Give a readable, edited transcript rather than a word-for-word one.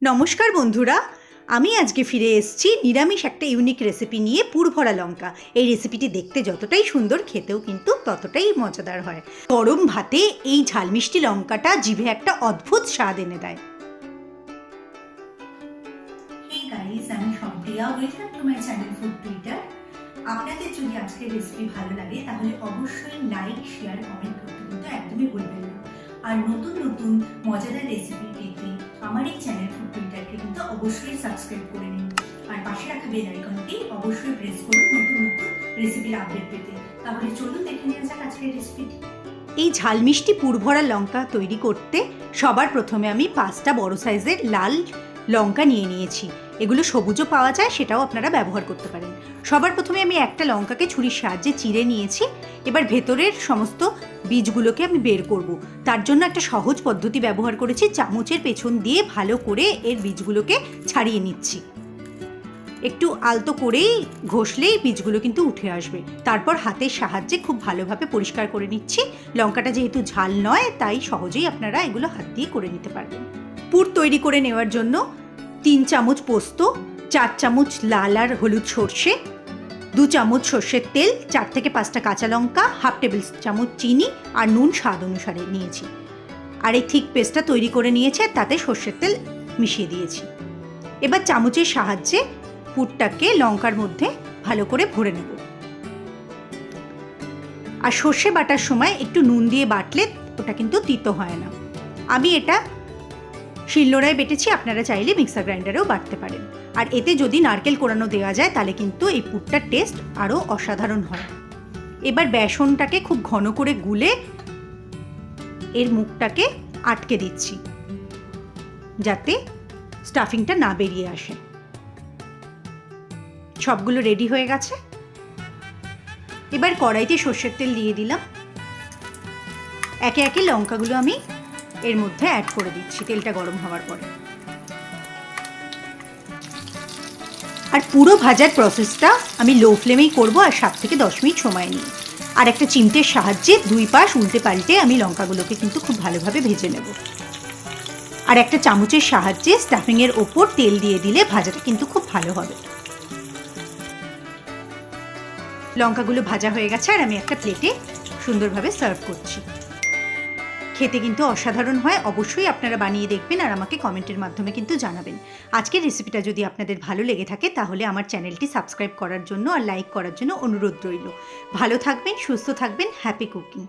নমস্কার বন্ধুরা, আমি আজকে ফিরে এসেছি নিরামিষ একটা ইউনিক রেসিপি নিয়ে। পুরভরা লঙ্কা। এই রেসিপিটি দেখতে যতটাই সুন্দর, খেতেও কিন্তু ততটাই মজাদার হয়। গরম ভাতে এই ঝাল মিষ্টি লঙ্কাটা জিভে একটা অদ্ভুত স্বাদ এনে দেয়। Hey guys, আমি Sampriya, welcome to my channel food Twitter. আপনাদের যদি আজকের রেসিপি ভালো লাগে তাহলে অবশ্যই লাইক, শেয়ার, কমেন্ট করতে কিন্তু একদমই ভুলবেন না। আর নতুন নতুন মজাদার রেসিপি পেতে আমার এই চ্যানেল ফুড টুইটারকে কিন্তু অবশ্যই সাবস্ক্রাইব করে নিন। আর পাশে রাখা বেল আইকনটি অবশ্যই প্রেস করুন নতুন নতুন রেসিপির আপডেট পেতে। তাহলে চলুন দেখে নেওয়া যাক আজকের রেসিপিটি। এই ঝাল মিষ্টি পুরভরা লঙ্কা তৈরি করতে সবার প্রথমে আমি 5টা বড় সাইজের লাল লঙ্কা নিয়ে নিয়েছি। এগুলো সবুজও পাওয়া যায়, সেটাও আপনারা ব্যবহার করতে পারেন। সবার প্রথমে আমি একটা লঙ্কাকে ছুরির সাহায্যে চিড়ে নিয়েছি। এবার ভেতরের সমস্ত বীজগুলোকে আমি বের করব। তার জন্য একটা সহজ পদ্ধতি ব্যবহার করেছি। চামচের পেছন দিয়ে ভালো করে এর বীজগুলোকে ছাড়িয়ে নিচ্ছি। একটু আলতো করেই ঘষলেই বীজগুলো কিন্তু উঠে আসবে। তারপর হাতের সাহায্যে খুব ভালোভাবে পরিষ্কার করে নিচ্ছি। লঙ্কাটা যেহেতু ঝাল নয়, তাই সহজেই আপনারা এগুলো হাত দিয়ে করে নিতে পারবেন। পুর তৈরি করে নেওয়ার জন্য 3 চামচ পোস্ত, 4 চামচ লাল আর হলুদ সর্ষে, 2 চামচ সর্ষের তেল, 4 থেকে 5টা কাঁচা লঙ্কা, হাফ টেবিল চামচ চিনি আর নুন স্বাদ অনুসারে নিয়েছি। আর এই থিক পেস্টটা তৈরি করে নিয়েছে, তাতে সর্ষের তেল মিশিয়ে দিয়েছি। এবার চামচের সাহায্যে পুরটাকে লঙ্কার মধ্যে ভালো করে ভরে নেব। আর সর্ষে বাটার সময় একটু নুন দিয়ে বাটলে ওটা কিন্তু তিতো হয় না। আমি এটা শিলনোড়ায় বেটেছি, আপনারা চাইলে মিক্সার গ্রাইন্ডারেও বাটতে পারেন। আর এতে যদি নারকেল কোড়ানো দেওয়া যায় তাহলে কিন্তু এই পুরটার টেস্ট আরও অসাধারণ হয়। এবার বেসনটাকে খুব ঘন করে গুলে এর মুখটাকে আটকে দিচ্ছি, যাতে স্টাফিংটা না বেরিয়ে আসে। সবগুলো রেডি হয়ে গেছে। এবার কড়াইতে সর্ষের তেল দিয়ে দিলাম। একে একে লঙ্কাগুলো আমি এর মধ্যে অ্যাড করে দিচ্ছি তেলটা গরম হওয়ার পরে। আর পুরো ভাজার প্রসেসটা আমি লো ফ্লেমেই করব, আর 7 থেকে 10 মিনিট সময় নিই। আর একটা চিমটের সাহায্যে 2 পাশ উল্টে পাল্টে আমি লঙ্কাগুলোকে কিন্তু খুব ভালোভাবে ভেজে নেব। আর একটা চামচের সাহায্যে স্টাফিংয়ের ওপর তেল দিয়ে দিলে ভাজাটা কিন্তু খুব ভালো হবে। লঙ্কাগুলো ভাজা হয়ে গেছে, আর আমি একটা প্লেটে সুন্দরভাবে সার্ভ করছি। খেতে কিন্তু অসাধারণ হয়। অবশ্যই আপনারা বানিয়ে দেখবেন আর আমাকে কমেন্টের মাধ্যমে কিন্তু জানাবেন। আজকের রেসিপিটা যদি আপনাদের ভালো লেগে থাকে তাহলে আমার চ্যানেলটি সাবস্ক্রাইব করার জন্য আর লাইক করার জন্য অনুরোধ রইল। ভালো থাকবেন, সুস্থ থাকবেন, হ্যাপি কুকিং।